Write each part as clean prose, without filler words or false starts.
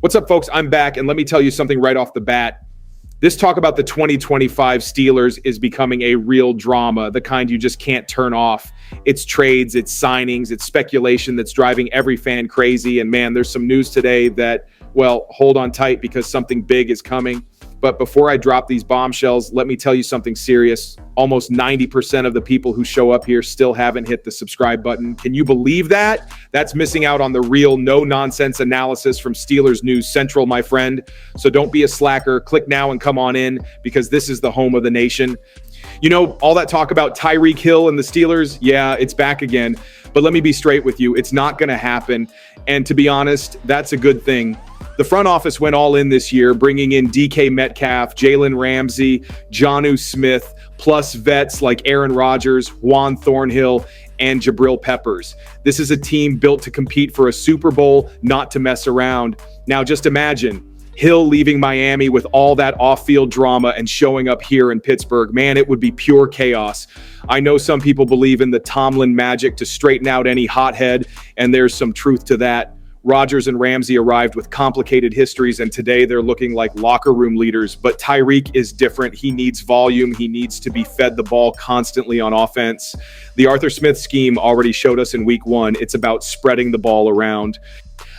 What's up, folks? I'm back, and let me tell you something right off the bat. This talk about the 2025 Steelers is becoming a real drama, the kind you just can't turn off. It's trades, it's signings, it's speculation that's driving every fan crazy. And man, there's some news today that, well, hold on tight because something big is coming. But before I drop these bombshells, let me tell you something serious. Almost 90% of the people who show up here still haven't hit the subscribe button. Can you believe that? That's missing out on the real no-nonsense analysis from Steelers News Central, my friend. So don't be a slacker. Click now and come on in because this is the home of the nation. You know, all that talk about Tyreek Hill and the Steelers, yeah, it's back again. But let me be straight with you. It's not going to happen. And to be honest, that's a good thing. The front office went all in this year, bringing in DK Metcalf, Jalen Ramsey, Jonnu Smith, plus vets like Aaron Rodgers, Juan Thornhill, and Jabril Peppers. This is a team built to compete for a Super Bowl, not to mess around. Now, just imagine Hill leaving Miami with all that off-field drama and showing up here in Pittsburgh. Man, it would be pure chaos. I know some people believe in the Tomlin magic to straighten out any hothead, and there's some truth to that. Rodgers and Ramsey arrived with complicated histories, and today they're looking like locker room leaders. But Tyreek is different. He needs volume. He needs to be fed the ball constantly on offense. The Arthur Smith scheme already showed us in week 1. It's about spreading the ball around.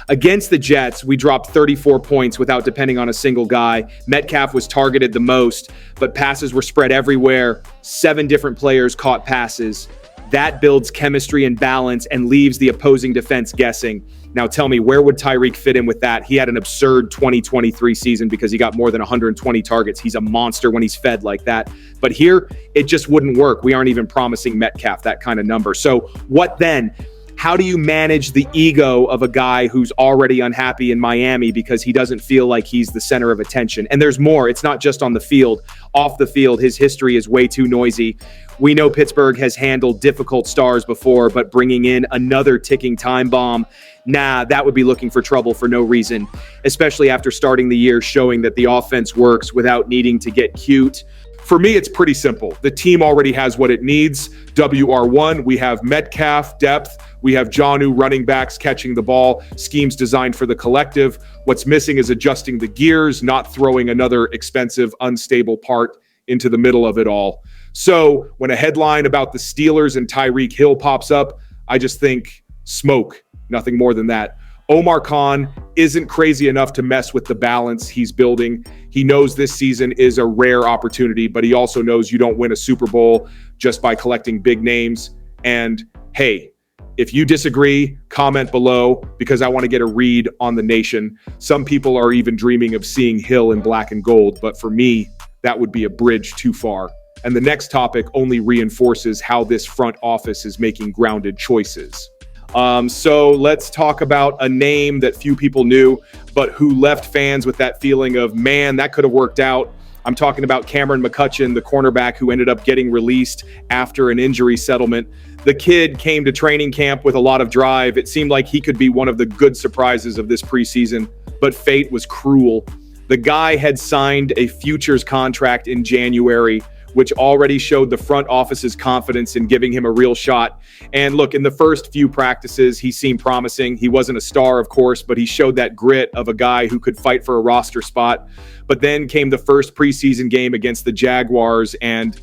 Against the Jets, we dropped 34 points without depending on a single guy. Metcalf was targeted the most, but passes were spread everywhere. 7 different players caught passes. That builds chemistry and balance and leaves the opposing defense guessing. Now tell me, where would Tyreek fit in with that? He had an absurd 2023 season because he got more than 120 targets. He's a monster when he's fed like that. But here, it just wouldn't work. We aren't even promising Metcalf that kind of number. So what then? How do you manage the ego of a guy who's already unhappy in Miami because he doesn't feel like he's the center of attention? And there's more. It's not just on the field. Off the field, his history is way too noisy. We know Pittsburgh has handled difficult stars before, but bringing in another ticking time bomb, nah, that would be looking for trouble for no reason, especially after starting the year showing that the offense works without needing to get cute. For me, it's pretty simple. The team already has what it needs. WR1, we have Metcalf, depth. We have Jonnu running backs catching the ball, schemes designed for the collective. What's missing is adjusting the gears, not throwing another expensive, unstable part into the middle of it all. So when a headline about the Steelers and Tyreek Hill pops up, I just think smoke, nothing more than that. Omar Khan isn't crazy enough to mess with the balance he's building. He knows this season is a rare opportunity, but he also knows you don't win a Super Bowl just by collecting big names. And hey, if you disagree, comment below because I want to get a read on the nation. Some people are even dreaming of seeing Hill in black and gold, but for me, that would be a bridge too far. And the next topic only reinforces how this front office is making grounded choices. So let's talk about a name that few people knew, but who left fans with that feeling of, man, that could have worked out. I'm talking about Cameron McCutcheon, the cornerback who ended up getting released after an injury settlement. The kid came to training camp with a lot of drive. It seemed like he could be one of the good surprises of this preseason, but fate was cruel. The guy had signed a futures contract in January, which already showed the front office's confidence in giving him a real shot. And look, in the first few practices, he seemed promising. He wasn't a star, of course, but he showed that grit of a guy who could fight for a roster spot. But then came the first preseason game against the Jaguars, and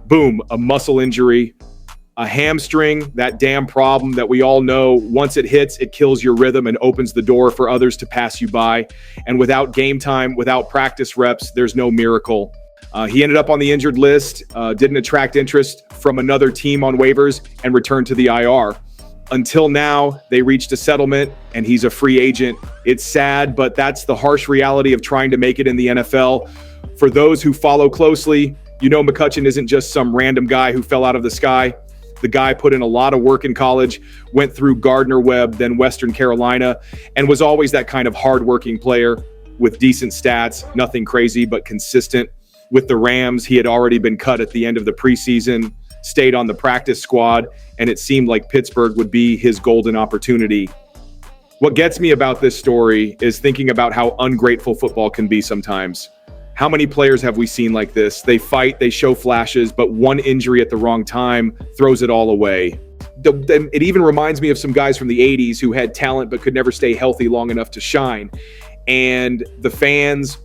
boom, a muscle injury, a hamstring, that damn problem that we all know. Once it hits, it kills your rhythm and opens the door for others to pass you by. And without game time, without practice reps, there's no miracle. He ended up on the injured list, didn't attract interest from another team on waivers, and returned to the IR. Until now, they reached a settlement, and he's a free agent. It's sad, but that's the harsh reality of trying to make it in the NFL. For those who follow closely, you know McCutcheon isn't just some random guy who fell out of the sky. The guy put in a lot of work in college, went through Gardner-Webb, then Western Carolina, and was always that kind of hardworking player with decent stats, nothing crazy, but consistent. With the Rams, he had already been cut at the end of the preseason, stayed on the practice squad, and it seemed like Pittsburgh would be his golden opportunity. What gets me about this story is thinking about how ungrateful football can be sometimes. How many players have we seen like this? They fight, they show flashes, but one injury at the wrong time throws it all away. It even reminds me of some guys from the 80s who had talent but could never stay healthy long enough to shine. And the fans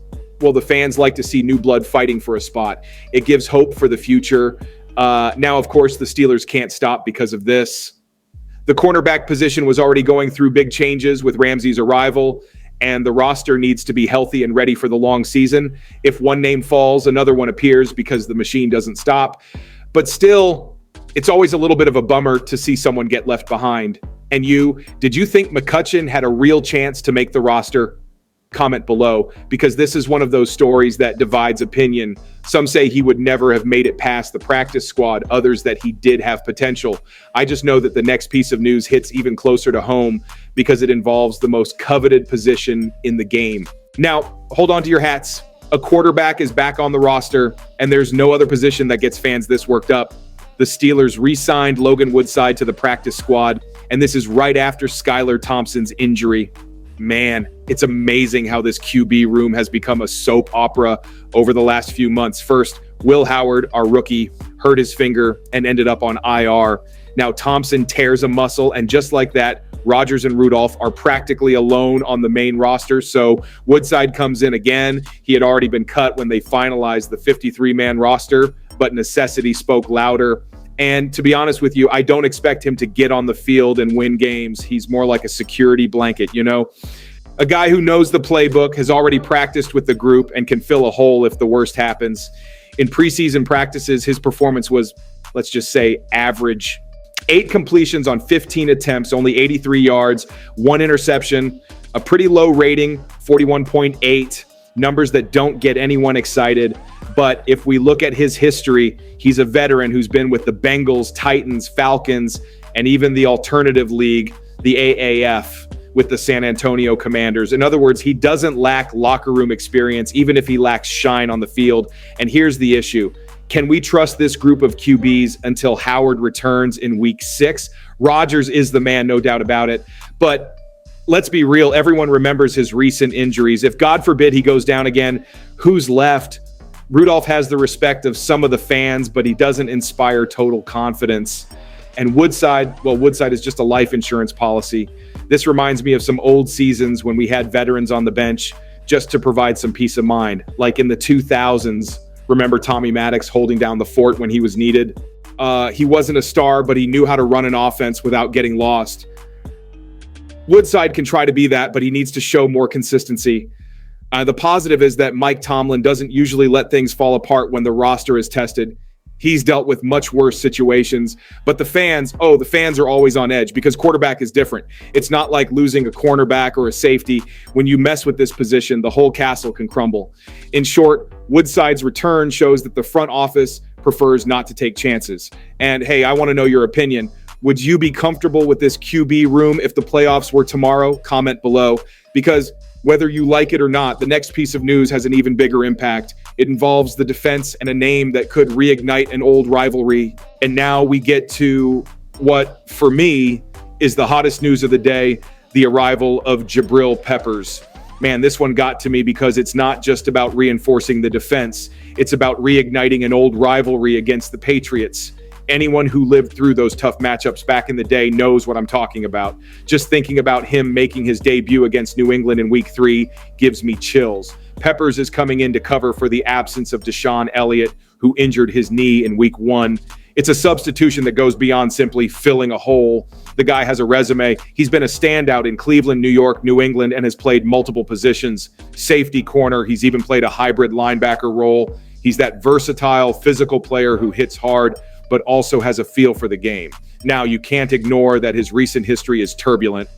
like to see new blood fighting for a spot. It gives hope for the future. Now, of course, the Steelers can't stop because of this. The cornerback position was already going through big changes with Ramsey's arrival, and the roster needs to be healthy and ready for the long season. If one name falls, another one appears because the machine doesn't stop. But still, it's always a little bit of a bummer to see someone get left behind. And did you think McCutcheon had a real chance to make the roster? Comment below, because this is one of those stories that divides opinion. Some say he would never have made it past the practice squad, others that he did have potential. I just know that the next piece of news hits even closer to home because it involves the most coveted position in the game. Now, hold on to your hats. A quarterback is back on the roster, and there's no other position that gets fans this worked up. The Steelers re-signed Logan Woodside to the practice squad, and this is right after Skylar Thompson's injury. Man, it's amazing how this QB room has become a soap opera over the last few months. First, Will Howard, our rookie, hurt his finger and ended up on IR. Now Thompson tears a muscle, and just like that, Rodgers and Rudolph are practically alone on the main roster. So Woodside comes in again. He had already been cut when they finalized the 53-man roster, but necessity spoke louder. And to be honest with you, I don't expect him to get on the field and win games. He's more like a security blanket, A guy who knows the playbook, has already practiced with the group, and can fill a hole if the worst happens. In preseason practices, his performance was, let's just say, average. 8 completions on 15 attempts, only 83 yards, 1 interception, a pretty low rating, 41.8. Numbers that don't get anyone excited. But if we look at his history, he's a veteran who's been with the Bengals, Titans, Falcons, and even the alternative league, the AAF, with the San Antonio Commanders. In other words, he doesn't lack locker room experience, even if he lacks shine on the field. And here's the issue. Can we trust this group of QBs until Howard returns in week 6? Rodgers is the man, no doubt about it. But let's be real. Everyone remembers his recent injuries. If, God forbid, he goes down again, who's left? Rudolph has the respect of some of the fans, but he doesn't inspire total confidence. And Woodside is just a life insurance policy. This reminds me of some old seasons when we had veterans on the bench just to provide some peace of mind. Like in the 2000s, remember Tommy Maddox holding down the fort when he was needed? He wasn't a star, but he knew how to run an offense without getting lost. Woodside can try to be that, but he needs to show more consistency. The positive is that Mike Tomlin doesn't usually let things fall apart when the roster is tested. He's dealt with much worse situations, but the fans are always on edge because quarterback is different. It's not like losing a cornerback or a safety. When you mess with this position, the whole castle can crumble. In short, Woodside's return shows that the front office prefers not to take chances. And hey, I want to know your opinion. Would you be comfortable with this QB room if the playoffs were tomorrow? Comment below, because whether you like it or not, the next piece of news has an even bigger impact. It involves the defense and a name that could reignite an old rivalry. And now we get to what, for me, is the hottest news of the day, the arrival of Jabril Peppers. Man, this one got to me because it's not just about reinforcing the defense. It's about reigniting an old rivalry against the Patriots. Anyone who lived through those tough matchups back in the day knows what I'm talking about. Just thinking about him making his debut against New England in week 3 gives me chills. Peppers is coming in to cover for the absence of Deshaun Elliott, who injured his knee in week 1. It's a substitution that goes beyond simply filling a hole. The guy has a resume. He's been a standout in Cleveland, New York, New England, and has played multiple positions. Safety, corner. He's even played a hybrid linebacker role. He's that versatile, physical player who hits hard, but also has a feel for the game. Now, you can't ignore that his recent history is turbulent.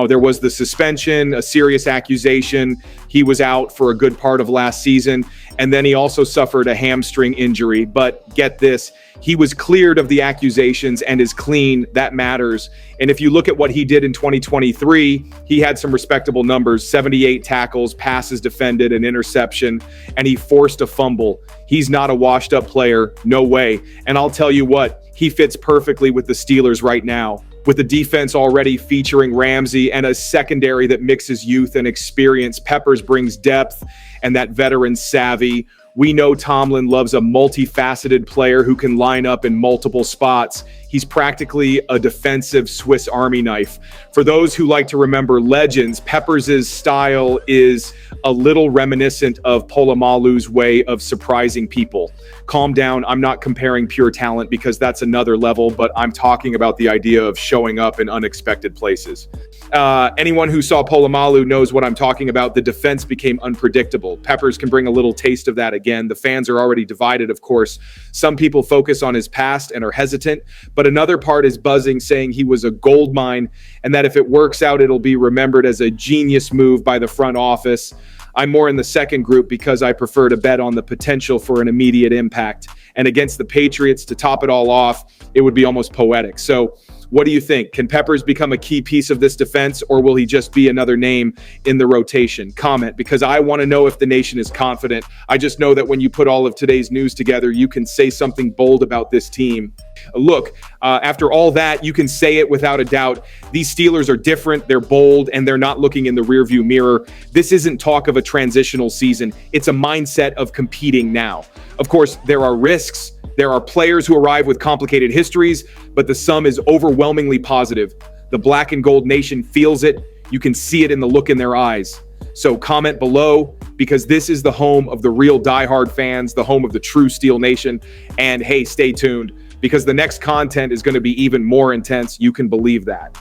There was the suspension, a serious accusation. He was out for a good part of last season, and then he also suffered a hamstring injury. But get this, he was cleared of the accusations and is clean. That matters. And if you look at what he did in 2023, he had some respectable numbers: 78 tackles, passes defended, an interception, and he forced a fumble. He's not a washed-up player, no way. And I'll tell you what, he fits perfectly with the Steelers right now. With the defense already featuring Ramsey and a secondary that mixes youth and experience, Peppers brings depth and that veteran savvy. We know Tomlin loves a multifaceted player who can line up in multiple spots. He's practically a defensive Swiss Army knife. For those who like to remember legends, Peppers' style is a little reminiscent of Polamalu's way of surprising people. Calm down, I'm not comparing pure talent because that's another level, but I'm talking about the idea of showing up in unexpected places. Anyone who saw Polamalu knows what I'm talking about. The defense became unpredictable. Peppers can bring a little taste of that again. The fans are already divided, of course. Some people focus on his past and are hesitant, but another part is buzzing, saying he was a gold mine and that if it works out, it'll be remembered as a genius move by the front office. I'm more in the second group because I prefer to bet on the potential for an immediate impact. And against the Patriots, to top it all off, it would be almost poetic. So what do you think? Can Peppers become a key piece of this defense, or will he just be another name in the rotation? Comment, because I want to know if the nation is confident. I just know that when you put all of today's news together, you can say something bold about this team. Look, after all that, you can say it without a doubt. These Steelers are different, they're bold, and they're not looking in the rearview mirror. This isn't talk of a transitional season. It's a mindset of competing now. Of course, there are risks. There are players who arrive with complicated histories, but the sum is overwhelmingly positive. The Black and Gold Nation feels it. You can see it in the look in their eyes. So comment below, because this is the home of the real diehard fans, the home of the true Steel Nation. And hey, stay tuned, because the next content is going to be even more intense. You can believe that.